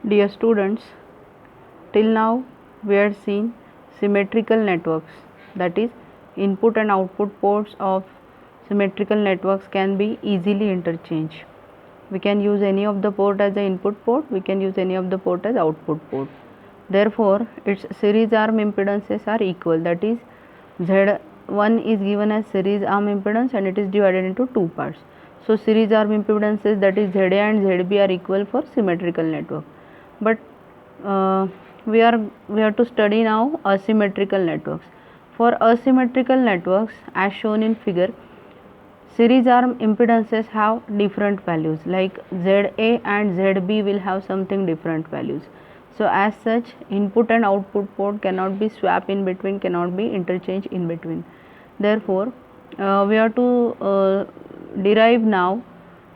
Dear students, till now we have seen symmetrical networks, that is input and output ports of symmetrical networks can be easily interchanged. We can use any of the port as the input port, we can use any of the port as output port. Therefore, its series arm impedances are equal, that is Z1 is given as series arm impedance and it is divided into two parts. So, series arm impedances, that is ZA and ZB, are equal for symmetrical network. But we have to study now asymmetrical networks. For asymmetrical networks, as shown in figure, series arm impedances have different values, like ZA and ZB will have something different values. So as such, input and output port cannot be swapped in between, cannot be interchanged in between. Therefore, we have to derive now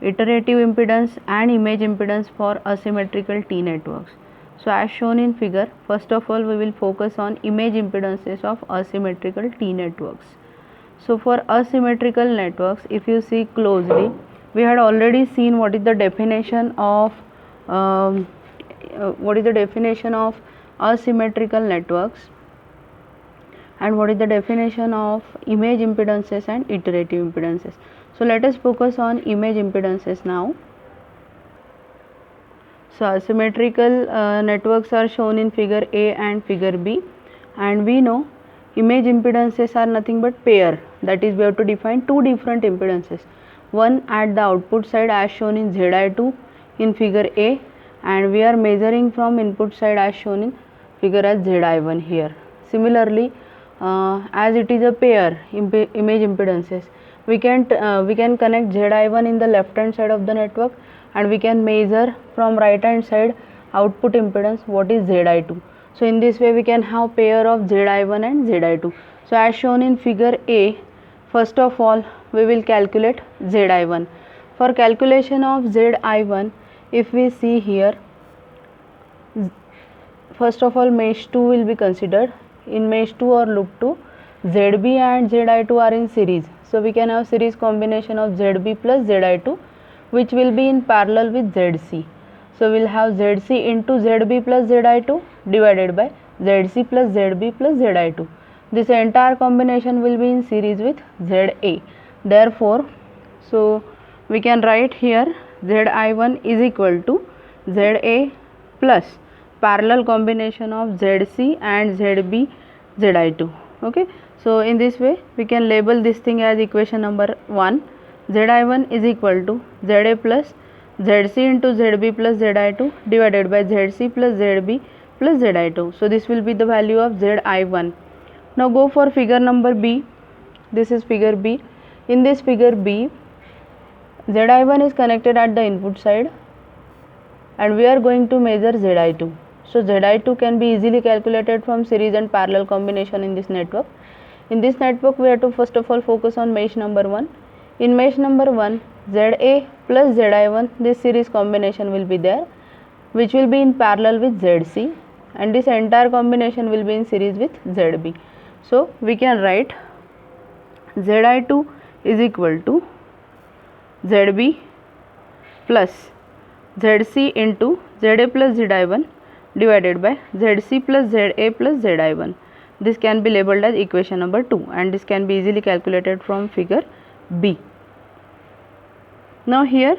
iterative impedance and image impedance for asymmetrical T networks. So as shown in figure, first of all we will focus on image impedances of asymmetrical T networks. So for asymmetrical networks, if you see closely, we had already seen what is the definition of asymmetrical networks and what is the definition of image impedances and iterative impedances. So let us focus on image impedances now. So asymmetrical networks are shown in figure A and figure B, and we know image impedances are nothing but pair, that is we have to define two different impedances, one at the output side as shown in Zi2 in figure A, and we are measuring from input side as shown in figure as Zi1 here. Similarly, as it is a pair image impedances, we can connect Zi1 in the left hand side of the network and we can measure from right hand side output impedance what is Zi2. So in this way we can have pair of Zi1 and Zi2. So as shown in figure A, first of all we will calculate Zi1. For calculation of Zi1, if we see here, first of all mesh 2 will be considered. In mesh 2 or loop 2, ZB and Zi2 are in series. So we can have series combination of ZB plus Zi2, which will be in parallel with ZC. So we will have ZC into ZB plus Zi2 divided by ZC plus ZB plus Zi2. This entire combination will be in series with ZA. Therefore, so we can write here Zi1 is equal to ZA plus parallel combination of ZC and ZB Zi2. Okay. So in this way we can label this thing as equation number 1. Zi1 is equal to ZA plus ZC into ZB plus Zi2 divided by ZC plus ZB plus Zi2. So this will be the value of Zi1. Now go for figure number B. This is figure B. In this figure B, Zi1 is connected at the input side and we are going to measure Zi2. So Zi2 can be easily calculated from series and parallel combination in this network. In this network we have to first of all focus on mesh number 1. In mesh number 1, ZA plus Zi1, this series combination will be there, which will be in parallel with ZC, and this entire combination will be in series with ZB. So we can write Zi2 is equal to ZB plus ZC into ZA plus Zi1 divided by ZC plus ZA plus Zi1. This can be labeled as equation number 2 and this can be easily calculated from figure B. Now here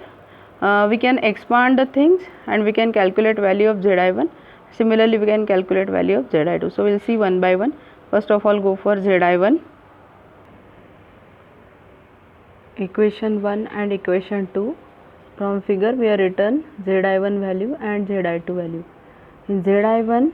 we can expand the things and we can calculate value of Zi1. Similarly we can calculate value of Zi2. So we will see one by one. First of all go for Zi1. Equation 1 and equation 2. From figure we are written Zi1 value and Zi2 value. In Zi1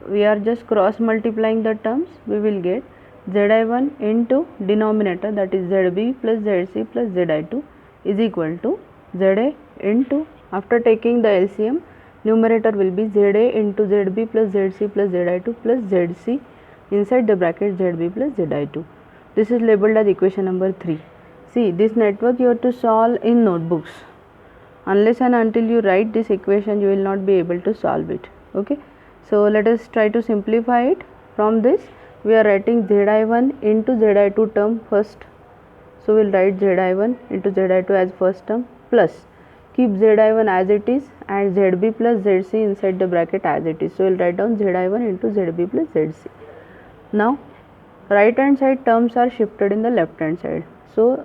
we are just cross multiplying the terms. We will get Zi1 into denominator, that is ZB plus ZC plus Zi2 is equal to ZA into, after taking the LCM, numerator will be ZA into ZB plus ZC plus Zi2 plus ZC inside the bracket ZB plus Zi2. This is labeled as equation number 3. See, this network you have to solve in notebooks. Unless and until you write this equation you will not be able to solve it. Okay. So let us try to simplify it. From this we are writing Zi1 into Zi2 term first. So we will write Zi1 into Zi2 as first term plus keep Zi1 as it is and Zb plus Zc inside the bracket as it is. So we'll write down Zi1 into Zb plus Zc. Now right hand side terms are shifted in the left hand side. So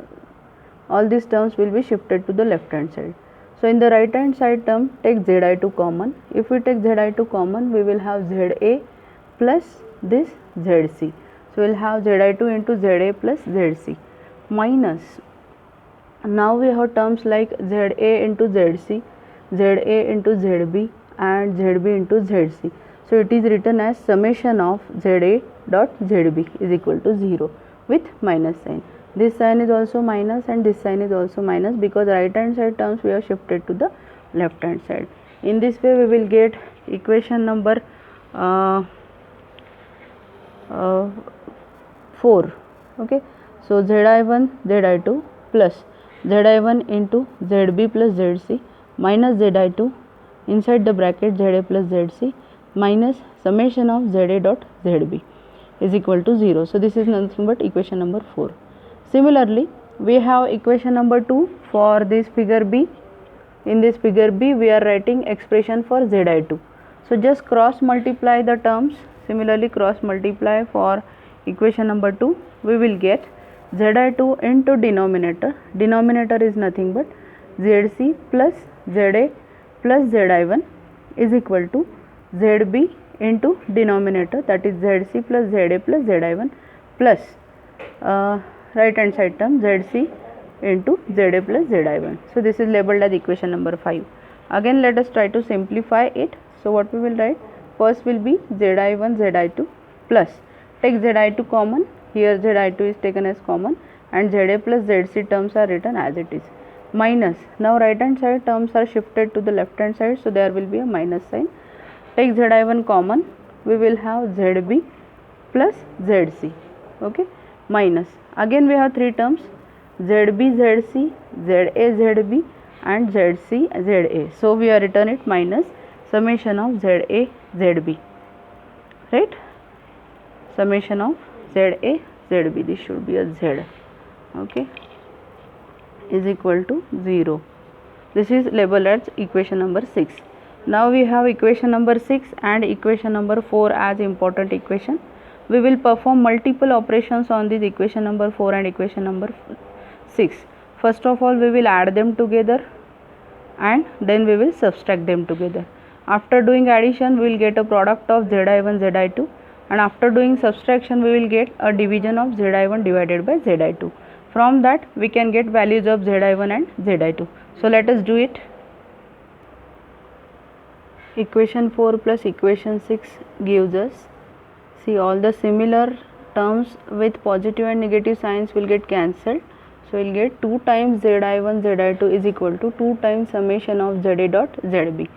all these terms will be shifted to the left hand side. So in the right hand side term, take Zi2 common. If we take Zi2 common, we will have Za plus this Zc. So we will have Zi2 into Za plus Zc minus, now we have terms like Za into Zc, Za into Zb and Zb into Zc. So it is written as summation of Za dot Zb is equal to 0 with minus sign. This sign is also minus and this sign is also minus because right hand side terms we have shifted to the left hand side. In this way we will get equation number 4. Okay, so Zi1 Zi2 plus Zi1 into Zb plus Zc minus Zi2 inside the bracket Za plus Zc minus summation of Za dot Zb is equal to 0. So this is nothing but equation number 4. Similarly, we have equation number 2 for this figure B. In this figure B, we are writing expression for Zi2. So just cross multiply the terms. Similarly, cross multiply for equation number 2. We will get Zi2 into denominator. Denominator is nothing but Zc plus Za plus Zi1 is equal to Zb into denominator, that is Zc plus Za plus Zi1 plus right hand side term Zc into Za plus Zi1. So this is labeled as equation number 5. Again let us try to simplify it. So what we will write? First will be Zi1 Zi2 plus, take Zi2 common, here Zi2 is taken as common and Za plus Zc terms are written as it is, minus, now right hand side terms are shifted to the left hand side, so there will be a minus sign. Take Zi1 common, we will have Zb plus Zc, okay, minus, again we have 3 terms Zb Zc, Za Zb and Zc Za. So we are written it minus summation of Za Zb, right, summation of Za Zb, this should be a Z, okay, is equal to 0. This is labeled as equation number 6. Now we have equation number 6 and equation number 4 as important equation. We will perform multiple operations on this equation number 4 and equation number 6. First of all, we will add them together and then we will subtract them together. After doing addition, we will get a product of Zi1 Zi2, and after doing subtraction, we will get a division of Zi1 divided by Zi2. From that, we can get values of Zi1 and Zi2. So let us do it. Equation 4 plus equation 6 gives us, see, all the similar terms with positive and negative signs will get cancelled. So we will get 2 times Zi1 Zi2 is equal to 2 times summation of Za dot Zb.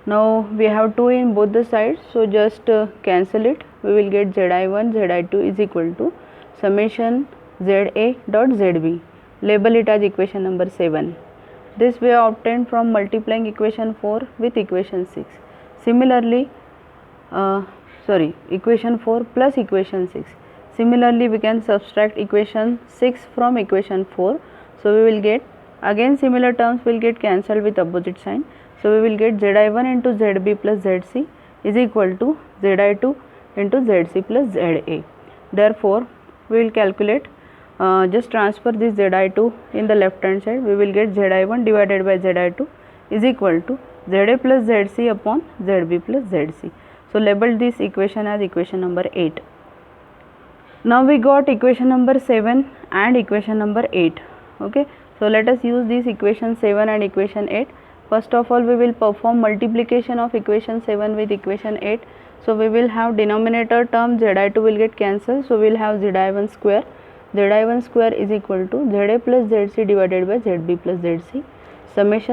Now we have 2 in both the sides, so just cancel it. We will get Zi1 Zi2 is equal to summation Za dot Zb. Label it as equation number 7. This we have obtained from multiplying equation 4 with equation 6. Similarly, equation 4 plus equation 6. Similarly, we can subtract equation 6 from equation 4. So we will get, again similar terms will get cancelled with opposite sign. So we will get Zi1 into Zb plus Zc is equal to Zi2 into Zc plus Za. Therefore, we will calculate, just transfer this Zi2 in the left hand side. We will get Zi1 divided by Zi2 is equal to Za plus Zc upon Zb plus Zc. So label this equation as equation number 8. Now we got equation number 7 and equation number 8. Okay, so let us use this equation 7 and equation 8. First of all, we will perform multiplication of equation 7 with equation 8. So we will have denominator term Zi2 will get cancelled. So we will have Zi1 square. Zi1 square is equal to Za plus Zc divided by Zb plus Zc. Summation